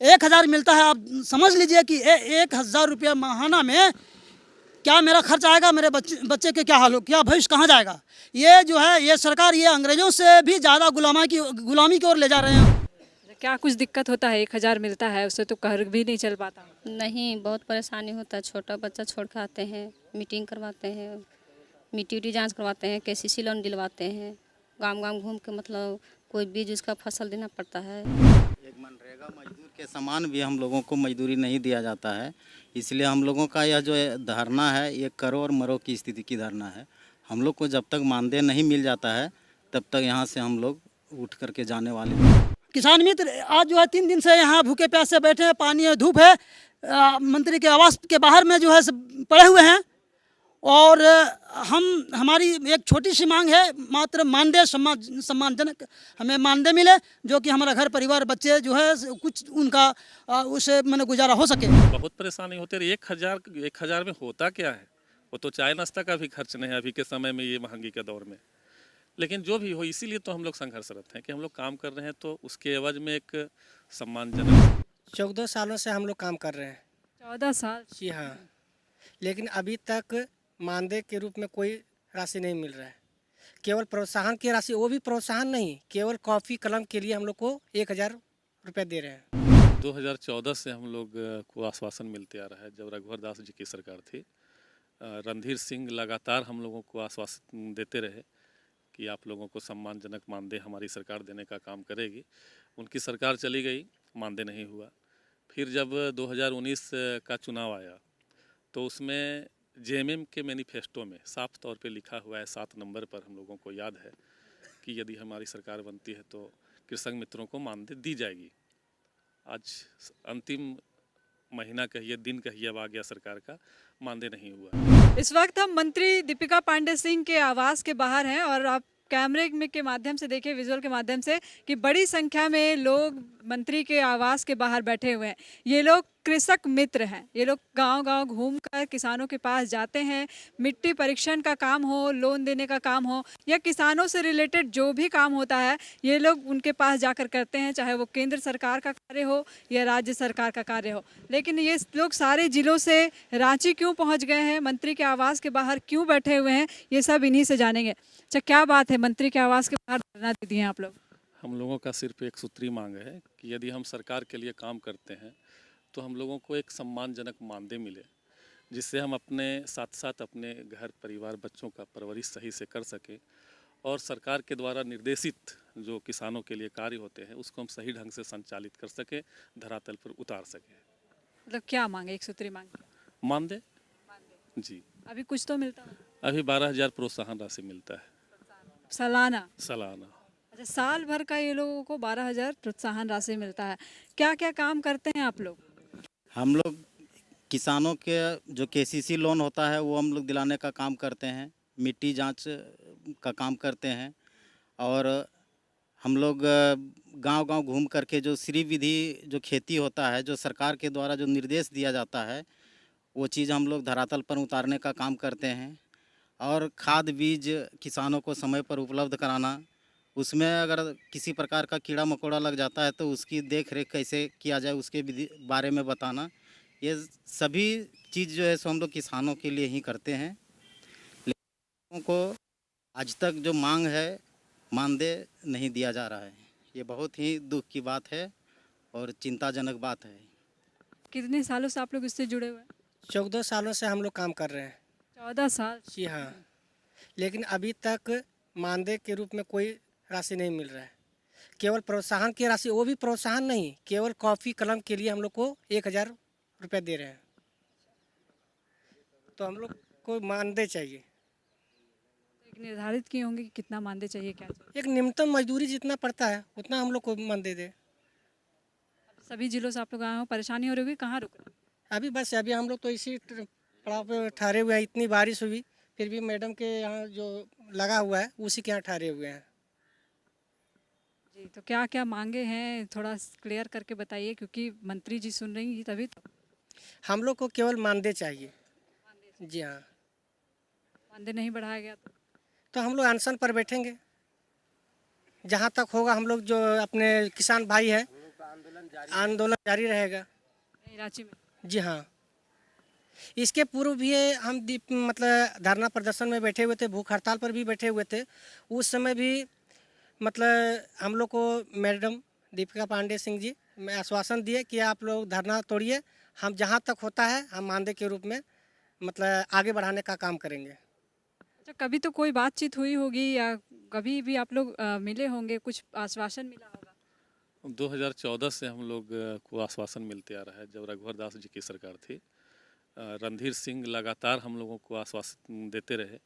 1000 मिलता है। आप समझ लीजिए कि 1000 रुपया माहाना में क्या मेरा खर्च आएगा, मेरे बच्चे के क्या हाल हो, क्या भविष्य कहाँ जाएगा। ये जो है ये सरकार ये अंग्रेजों से भी ज़्यादा गुलामी की ओर ले जा रहे हैं। क्या कुछ दिक्कत होता है? 1000 मिलता है, उससे तो घर भी नहीं चल पाता। नहीं, बहुत परेशानी होता है। छोटा बच्चा छोड़ के आते हैं, मीटिंग करवाते हैं, मिट्टी जांच करवाते हैं, केसीसी लोन दिलवाते हैं, गांव-गांव घूम के मतलब कोई बीज उसका फसल देना पड़ता है। एक मनरेगा मजदूर के समान भी हम लोगों को मजदूरी नहीं दिया जाता है। इसलिए हम लोगों का यह जो धरना है ये करो और मरो की स्थिति की धरना है। हम लोग को जब तक मानदेय नहीं मिल जाता है तब तक यहाँ से हम लोग उठ करके जाने वाले हैं। किसान मित्र आज जो है 3 दिन से यहाँ भूखे प्यासे बैठे हैं, पानी है, धूप है, मंत्री के आवास के बाहर में जो है पड़े हुए हैं। और हमारी एक छोटी सी मांग है, मात्र मानदेय सम्मानजनक हमें मानदेय मिले, जो कि हमारा घर परिवार बच्चे जो है कुछ उनका उससे मैंने गुजारा हो सके। बहुत परेशानी होती है। 1000 में होता क्या है? वो तो चाय नाश्ता का भी खर्च नहीं है अभी के समय में, ये महंगी के दौर में। लेकिन जो भी हो, इसीलिए तो हम लोग संघर्षरत हैं कि हम लोग काम कर रहे हैं तो उसके एवज में एक सम्मानजनक। 14 सालों से हम लोग काम कर रहे हैं। 14 साल? जी हाँ, लेकिन अभी तक मानदेय के रूप में कोई राशि नहीं मिल रहा है। केवल प्रोत्साहन की राशि, वो भी प्रोत्साहन नहीं, केवल कॉफ़ी कलम के लिए हम लोग को 1000 रुपये दे रहे हैं। 2014 से हम लोग को आश्वासन मिलते आ रहा है। जब रघुवर दास जी की सरकार थी, रणधीर सिंह लगातार हम लोगों को आश्वासन देते रहे कि आप लोगों को सम्मानजनक मानदेय हमारी सरकार देने का काम करेगी। उनकी सरकार चली गई, मानदेय नहीं हुआ। फिर जब 2019 का चुनाव आया तो उसमें जेएमएम के मैनिफेस्टो में साफ तौर पे लिखा हुआ है, 7 नंबर पर हम लोगों को याद है कि यदि हमारी सरकार बनती है तो कृषक मित्रों को मानदेय दी जाएगी। आज अंतिम महीना कहिए, दिन कहिए, अब आ गया सरकार का, मानदेय नहीं हुआ। इस वक्त हम मंत्री दीपिका पांडे सिंह के आवास के बाहर हैं और आप कैमरे में के माध्यम से देखिए, विजुअल के माध्यम से, कि बड़ी संख्या में लोग मंत्री के आवास के बाहर बैठे हुए हैं। ये लोग कृषक मित्र हैं। ये लोग गांव-गांव घूमकर किसानों के पास जाते हैं। मिट्टी परीक्षण का काम हो, लोन देने का काम हो या किसानों से रिलेटेड जो भी काम होता है, ये लोग उनके पास जाकर करते हैं, चाहे वो केंद्र सरकार का कार्य हो या राज्य सरकार का कार्य हो। लेकिन ये लोग सारे जिलों से रांची क्यों पहुँच गए हैं, मंत्री के आवास के बाहर क्यों बैठे हुए हैं, ये सब इन्हीं से जानेंगे। अच्छा, क्या बात है, मंत्री के आवास के बाहर धरना दे दिए हैं आप लोग? हम लोगों का सिर्फ एक सूत्री मांग है कि यदि हम सरकार के लिए काम करते हैं तो हम लोगों को एक सम्मानजनक मानदेय मिले, जिससे हम अपने साथ साथ अपने घर परिवार बच्चों का परवरिश सही से कर सकें और सरकार के द्वारा निर्देशित जो किसानों के लिए कार्य होते हैं उसको हम सही ढंग से संचालित कर सकें, धरातल पर उतार सकें। मतलब क्या मांगे, एक सूत्री मांग? मानदेय जी। अभी कुछ तो मिलता है? अभी 12,000 प्रोत्साहन राशि मिलता है सालाना? सालाना। अच्छा, साल भर का ये लोगों को 12,000 प्रोत्साहन राशि मिलता है। क्या क्या काम करते हैं आप लोग? हम लोग किसानों के जो केसीसी लोन होता है वो हम लोग दिलाने का काम करते हैं, मिट्टी जांच का काम करते हैं और हम लोग गांव-गांव घूम करके जो श्री विधि जो खेती होता है, जो सरकार के द्वारा जो निर्देश दिया जाता है, वो चीज़ हम लोग धरातल पर उतारने का काम करते हैं। और खाद बीज किसानों को समय पर उपलब्ध कराना, उसमें अगर किसी प्रकार का कीड़ा मकोड़ा लग जाता है तो उसकी देख रेख कैसे किया जाए उसके बारे में बताना, ये सभी चीज़ जो है सो हम लोग किसानों के लिए ही करते हैं। लोगों को आज तक जो मांग है मानदेय नहीं दिया जा रहा है, ये बहुत ही दुख की बात है और चिंताजनक बात है। कितने सालों से आप लोग इससे जुड़े हुए हैं? 14 सालों से हम लोग काम कर रहे हैं। 14 साल? जी हाँ, लेकिन अभी तक मानदेय के रूप में कोई राशि नहीं मिल रहा है। केवल प्रोत्साहन की राशि, वो भी प्रोत्साहन नहीं, केवल कॉफ़ी कलम के लिए हम लोग को 1000 रुपये दे रहे हैं। तो हम लोग को मानदेय चाहिए। एक निर्धारित किए होंगे कि कितना मानदेय चाहिए, क्या चाहिए? एक न्यूनतम मजदूरी जितना पड़ता है उतना हम लोग को मानदेय दे। सभी जिलों से आप लोग आए हो, परेशानी हो रही होगी, कहाँ रुक रहे? अभी बस अभी हम लोग तो इसी पड़ाव पे ठहरे हुए हैं। इतनी बारिश हुई फिर भी मैडम के यहाँ जो लगा हुआ है उसी के यहाँ ठहरे हुए हैं। जी, तो क्या क्या मांगे हैं, थोड़ा क्लियर करके बताइए, क्योंकि मंत्री जी सुन रही हैं तभी तो। हम लोग को केवल मानदेय चाहिए। जी हाँ, मानदेय नहीं बढ़ाया गया तो हम लोग अनशन पर बैठेंगे। जहाँ तक होगा हम लोग जो अपने किसान भाई हैं आंदोलन जारी रहेगा। रांची में जी हाँ, इसके पूर्व भी हम मतलब धरना प्रदर्शन में बैठे हुए थे, भूख हड़ताल पर भी बैठे हुए थे। उस समय भी मतलब हम लोग को मैडम दीपिका पांडे सिंह जी में आश्वासन दिए कि आप लोग धरना तोड़िए, हम जहाँ तक होता है हम मानदेय के रूप में मतलब आगे बढ़ाने का काम करेंगे। अच्छा, कभी तो कोई बातचीत हुई होगी या कभी भी आप लोग मिले होंगे, कुछ आश्वासन मिला होगा? 2014 से हम लोग को आश्वासन मिलते आ रहा है। जब रघुवर दास जी की सरकार थी, रणधीर सिंह लगातार हम लोगों को आश्वासन देते रहे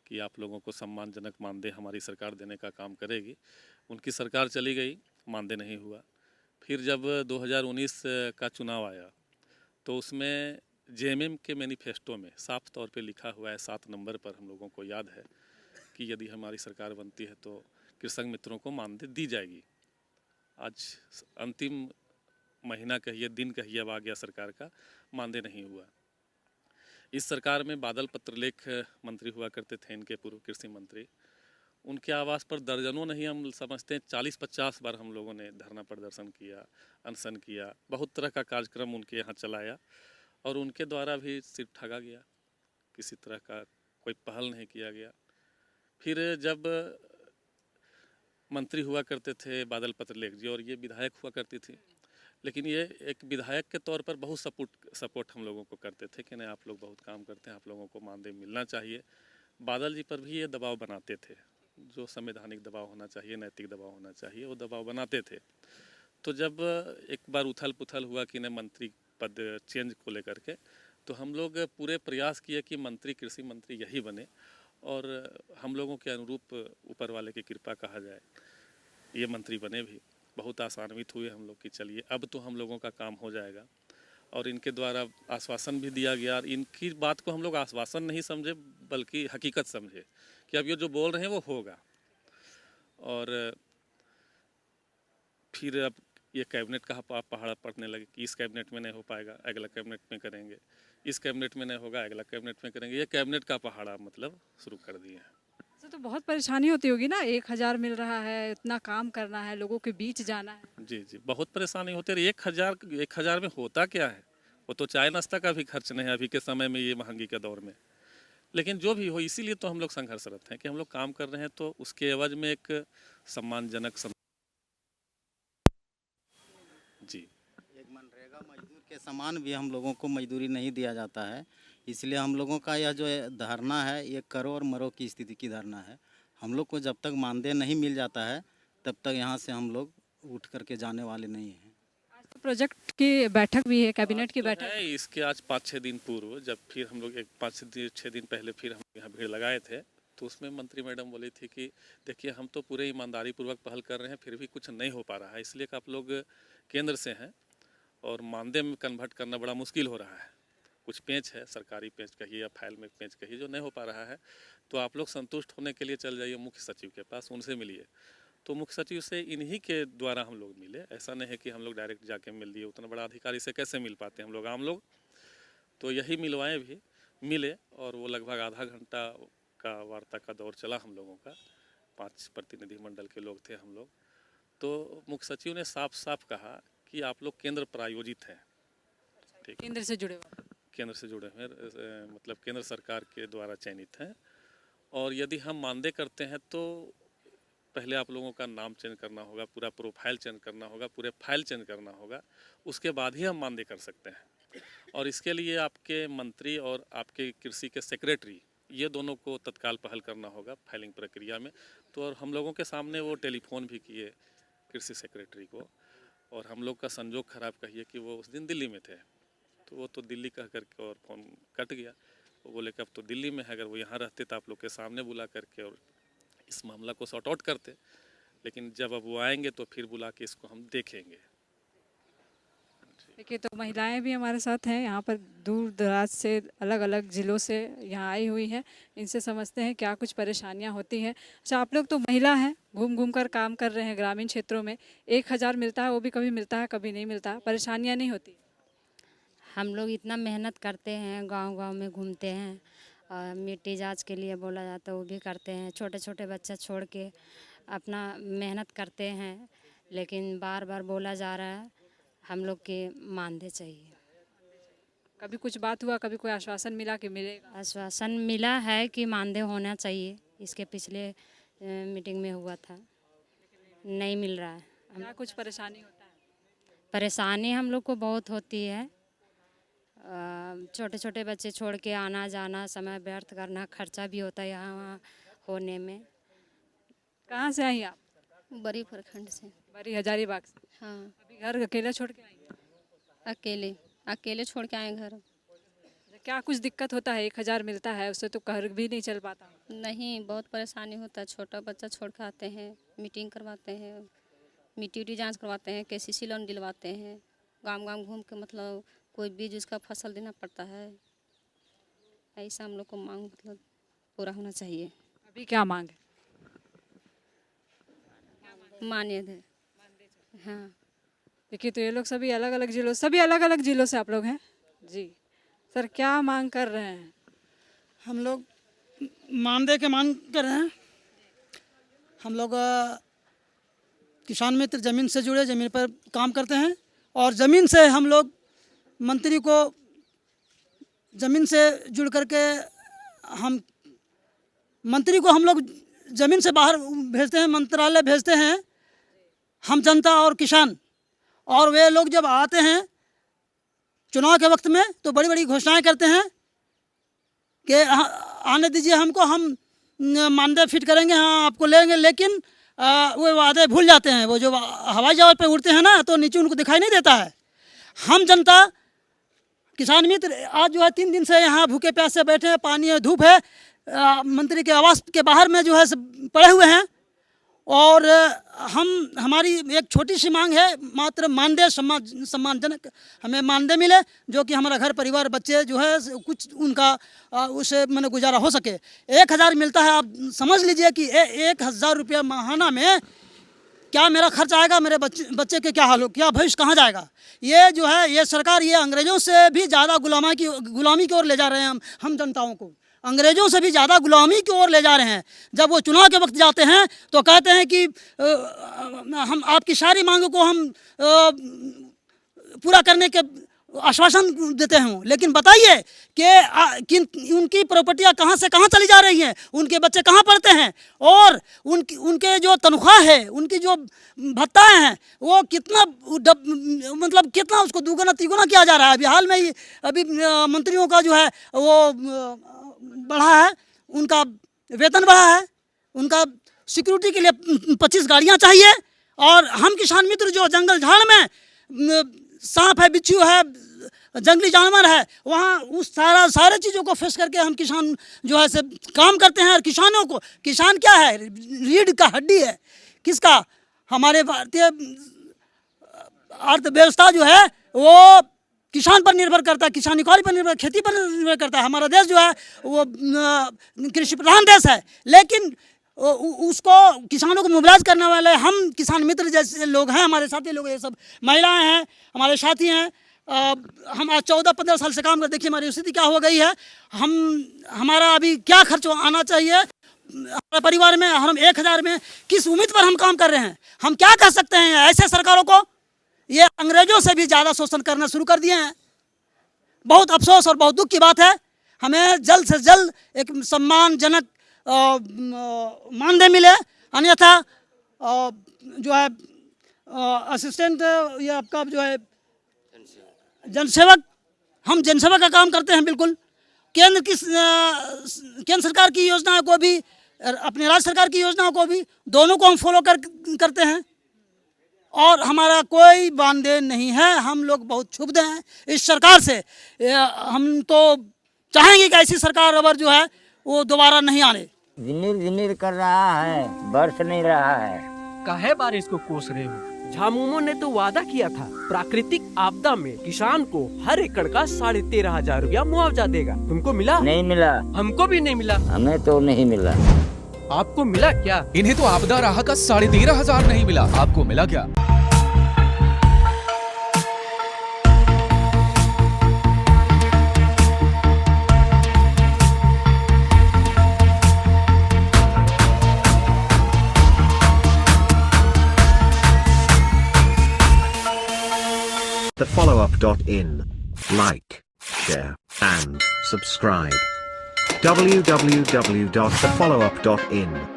कि आप लोगों को सम्मानजनक मानदेय हमारी सरकार देने का काम करेगी। उनकी सरकार चली गई, मानदेय नहीं हुआ। फिर जब 2019 का चुनाव आया तो उसमें जेएमएम के मैनिफेस्टो में साफ तौर पे लिखा हुआ है, 7 नंबर पर हम लोगों को याद है कि यदि हमारी सरकार बनती है तो कृषक मित्रों को मानदेय दी जाएगी। आज अंतिम महीना कहिए, दिन कहिए, अब आ गया सरकार का, मानदेय नहीं हुआ। इस सरकार में बादल पत्रलेख मंत्री हुआ करते थे, इनके पूर्व कृषि मंत्री। उनके आवास पर दर्जनों नहीं, हम समझते हैं 40-50 बार हम लोगों ने धरना प्रदर्शन किया, अनशन किया, बहुत तरह का कार्यक्रम उनके यहाँ चलाया और उनके द्वारा भी सिर्फ ठगा गया, किसी तरह का कोई पहल नहीं किया गया। फिर जब मंत्री हुआ करते थे बादल पत्रलेख जी और ये विधायक हुआ करती थी, लेकिन ये एक विधायक के तौर पर बहुत सपोर्ट हम लोगों को करते थे कि नहीं, आप लोग बहुत काम करते हैं, आप लोगों को मानदेय मिलना चाहिए। बादल जी पर भी ये दबाव बनाते थे, जो संवैधानिक दबाव होना चाहिए, नैतिक दबाव होना चाहिए, वो दबाव बनाते थे। तो जब एक बार उथल पुथल हुआ कि नहीं मंत्री पद चेंज को लेकर के, तो हम लोग पूरे प्रयास किए कि मंत्री, कृषि मंत्री यही बने और हम लोगों के अनुरूप ऊपर वाले की कृपा कहा जाए, ये मंत्री बने भी। बहुत आसान्वित हुए हम लोग कि चलिए अब तो हम लोगों का काम हो जाएगा। और इनके द्वारा आश्वासन भी दिया गया और इनकी बात को हम लोग आश्वासन नहीं समझे बल्कि हकीकत समझे कि अब ये जो बोल रहे हैं वो होगा। और फिर अब ये कैबिनेट का पहाड़ पड़ने लगे कि इस कैबिनेट में नहीं हो पाएगा, अगला कैबिनेट में करेंगे, इस कैबिनेट में नहीं होगा, अगला कैबिनेट में करेंगे। ये कैबिनेट का पहाड़ा मतलब शुरू कर दिए हैं। तो बहुत परेशानी होती होगी ना, 1000 मिल रहा है, इतना काम करना है, लोगों के बीच जाना है। जी जी, बहुत परेशानी होती है। 1000 में होता क्या है? वो तो चाय नाश्ता का भी खर्च नहीं है अभी के समय में, ये महंगी के दौर में। लेकिन जो भी हो, इसीलिए तो हम लोग संघर्षरत हैं कि हम लोग काम कर रहे हैं तो उसके एवज में एक सम्मानजनक जी। एक मनरेगा मजदूर के समान भी हम लोगों को मजदूरी नहीं दिया जाता है। इसलिए हम लोगों का यह जो धरना है, ये करो और मरो की स्थिति की धरना है। हम लोग को जब तक मानदेय नहीं मिल जाता है तब तक यहाँ से हम लोग उठ करके जाने वाले नहीं हैं। आज तो प्रोजेक्ट की बैठक भी है, कैबिनेट की तो बैठक है, इसके आज 5-6 दिन पूर्व जब फिर हम लोग 5-6 दिन पहले फिर हम यहाँ भीड़ लगाए थे तो उसमें मंत्री मैडम बोली थी कि देखिए हम तो पूरे ईमानदारी पूर्वक पहल कर रहे हैं, फिर भी कुछ नहीं हो पा रहा है, इसलिए कि आप लोग केंद्र से हैं और मानदेय में कन्वर्ट करना बड़ा मुश्किल हो रहा है। कुछ पेंच है, सरकारी पेंच कहिए या फाइल में पेंच कहिए, जो नहीं हो पा रहा है। तो आप लोग संतुष्ट होने के लिए चल जाइए मुख्य सचिव के पास, उनसे मिलिए। तो मुख्य सचिव से इन्हीं के द्वारा हम लोग मिले। ऐसा नहीं है कि हम लोग डायरेक्ट जाके मिल दिए, उतना बड़ा अधिकारी से कैसे मिल पाते हैं हम लोग, आम लोग। तो यही मिलवाएँ भी, मिले और वो लगभग आधा घंटा का वार्ता का दौर चला हम लोगों का। 5 प्रतिनिधिमंडल के लोग थे हम लोग। तो मुख्य सचिव ने साफ साफ कहा कि आप लोग केंद्र प्रायोजित हैं, ठीक, केंद्र से जुड़े हुए। केंद्र से जुड़े हुए, मतलब केंद्र सरकार के द्वारा चयनित हैं और यदि हम मानदेय करते हैं तो पहले आप लोगों का नाम चेंज करना होगा, पूरा प्रोफाइल चेंज करना होगा, पूरे फाइल चेंज करना होगा, उसके बाद ही हम मानदेय कर सकते हैं। और इसके लिए आपके मंत्री और आपके कृषि के सेक्रेटरी, ये दोनों को तत्काल पहल करना होगा फाइलिंग प्रक्रिया में। तो और हम लोगों के सामने वो टेलीफोन भी किए कृषि सेक्रेटरी को, और हम लोग का संजोग खराब कहिए कि वो उस दिन दिल्ली में थे, तो वो तो दिल्ली कह करके और फ़ोन कट गया। वो बोले कि अब तो दिल्ली में है, अगर वो यहाँ रहते तो आप लोग के सामने बुला करके और इस मामला को सॉर्ट आउट करते, लेकिन जब अब वो आएंगे तो फिर बुला के इसको हम देखेंगे। देखिए, तो महिलाएं भी हमारे साथ हैं यहाँ पर, दूर दराज से, अलग अलग ज़िलों से यहाँ आई हुई हैं। इनसे समझते हैं क्या कुछ परेशानियाँ होती हैं। अच्छा, आप लोग तो महिला हैं, घूम घूम कर काम कर रहे हैं ग्रामीण क्षेत्रों में, 1000 मिलता है, वो भी कभी मिलता है कभी नहीं मिलता, परेशानियाँ नहीं होती? हम लोग इतना मेहनत करते हैं, गांव-गांव में घूमते हैं और मिट्टी जांच के लिए बोला जाता है वो भी करते हैं, छोटे छोटे बच्चा छोड़ के अपना मेहनत करते हैं, लेकिन बार बार बोला जा रहा है हम लोग के मानदेय चाहिए। कभी कुछ बात हुआ, कभी कोई आश्वासन मिला कि मिलेगा? आश्वासन मिला है कि मानदेय होना चाहिए, इसके पिछले मीटिंग में हुआ था, नहीं मिल रहा है। क्या कुछ परेशानी होता है? परेशानी हम लोग को बहुत होती है, छोटे छोटे बच्चे छोड़ के आना जाना, समय व्यर्थ करना, खर्चा भी होता है यहाँ वहाँ होने में। कहाँ से आई आप? बड़ी प्रखंड से। बड़ी हजारीबाग से। हाँ, अभी घर अकेला छोड़ के आई? अकेले छोड़ के आए घर। क्या कुछ दिक्कत होता है? 1000 मिलता है, उससे तो घर भी नहीं चल पाता। नहीं, बहुत परेशानी होता है। छोटा बच्चा छोड़ के आते हैं, मीटिंग करवाते हैं, मिट्टी जांच करवाते हैं, केसीसी लोन दिलवाते हैं, गांव गांव घूम के मतलब कोई बीज उसका फसल देना पड़ता है। ऐसा हम लोग को मांग मतलब पूरा होना चाहिए। अभी क्या मांग है? मान्य। हाँ, देखिए, तो ये लोग सभी अलग अलग जिलों से आप लोग हैं जी। सर, क्या मांग कर रहे हैं? हम लोग मानदेय के मांग कर रहे हैं। हम लोग किसान मित्र ज़मीन से जुड़े, ज़मीन पर काम करते हैं और ज़मीन से हम लोग मंत्री को ज़मीन से जुड़ करके हम मंत्री को हम लोग ज़मीन से बाहर भेजते हैं, मंत्रालय भेजते हैं, हम जनता और किसान। और वे लोग जब आते हैं चुनाव के वक्त में तो बड़ी बड़ी घोषणाएं करते हैं कि आने दीजिए हमको, हम मानदेय फिट करेंगे, हाँ आपको लेंगे, लेकिन वो वादे भूल जाते हैं। वो जो हवाई जहाज पे उड़ते हैं ना, तो नीचे उनको दिखाई नहीं देता है। हम जनता किसान मित्र आज जो है 3 दिन से यहाँ भूखे प्यासे बैठे हैं, पानी है, धूप है, मंत्री के आवास के बाहर में जो है पड़े हुए हैं। और हमारी एक छोटी सी मांग है, मात्र मानदेय सम्मानजनक हमें मानदेय मिले, जो कि हमारा घर परिवार बच्चे जो है कुछ उनका उससे मैंने गुजारा हो सके। 1000 मिलता है, आप समझ लीजिए कि 1000 रुपया माहाना में क्या मेरा खर्च आएगा, मेरे बच्चे के क्या हाल हो, क्या भविष्य कहाँ जाएगा। ये जो है ये सरकार ये अंग्रेज़ों से भी ज़्यादा गुलामी की ओर ले जा रहे हैं। हम जनताओं को अंग्रेज़ों से भी ज़्यादा गुलामी की ओर ले जा रहे हैं। जब वो चुनाव के वक्त जाते हैं तो कहते हैं कि हम आपकी सारी मांगों को हम पूरा करने के आश्वासन देते हैं, लेकिन बताइए कि उनकी प्रॉपर्टियां कहां से कहां चली जा रही हैं, उनके बच्चे कहां पढ़ते हैं, और उनके जो तनख्वाह है, उनकी जो भत्ताएं हैं, वो कितना मतलब कितना उसको दुगुना तिगुना किया जा रहा है। अभी हाल में ही अभी मंत्रियों का जो है वो बढ़ा है, उनका वेतन बढ़ा है, उनका सिक्योरिटी के लिए 25 गाड़ियाँ चाहिए। और हम किसान मित्र जो जंगल झाड़ में सांप है, बिच्छू है, जंगली जानवर है, वहाँ उस सारे चीज़ों को फेस करके हम किसान जो है से काम करते हैं। और किसानों को, किसान क्या है, रीढ़ का हड्डी है किसका, हमारे भारतीय अर्थव्यवस्था जो है वो किसान पर निर्भर करता है, किसानी कार्य पर निर्भर, खेती पर निर्भर करता है। हमारा देश जो है वो कृषि प्रधान देश है, लेकिन उसको किसानों को मोबिलाइज करने वाले हम किसान मित्र जैसे लोग हैं, हमारे साथी लोग, ये सब महिलाएं हैं, हमारे साथी हैं। हम आज 14-15 साल से काम कर, देखिए हमारी स्थिति क्या हो गई है। हमारा अभी क्या खर्च आना चाहिए हमारे परिवार में, हम 1000 में किस उम्मीद पर हम काम कर रहे हैं। हम क्या कह सकते हैं ऐसे सरकारों को, ये अंग्रेजों से भी ज़्यादा शोषण करना शुरू कर दिए हैं। बहुत अफसोस और बहुत दुख की बात है। हमें जल्द से जल्द एक सम्मानजनक मानदेय मिले, अन्यथा जो है असिस्टेंट ये आपका जो है जनसेवक, हम जनसेवा का काम करते हैं बिल्कुल। केंद्र सरकार की योजनाओं को भी, अपने राज्य सरकार की योजनाओं को भी, दोनों को हम फॉलो करते हैं। और हमारा कोई मानदेय नहीं है। हम लोग बहुत क्षुब्ध हैं इस सरकार से। हम तो चाहेंगे कि ऐसी सरकार अगर जो है वो दोबारा नहीं आने। जिनीर कर रहा है, बरस नहीं रहा है। काहे बारिश को कोस रहे हो? झामुमो ने तो वादा किया था प्राकृतिक आपदा में किसान को हर एकड़ का 13,500 रुपया मुआवजा देगा। तुमको मिला? नहीं मिला। हमको भी नहीं मिला। हमें तो नहीं मिला। आपको मिला क्या? इन्हें तो आपदा राहत का 13,500 नहीं मिला। आपको मिला क्या? thefollowup.in. Like, share, and subscribe. www.thefollowup.in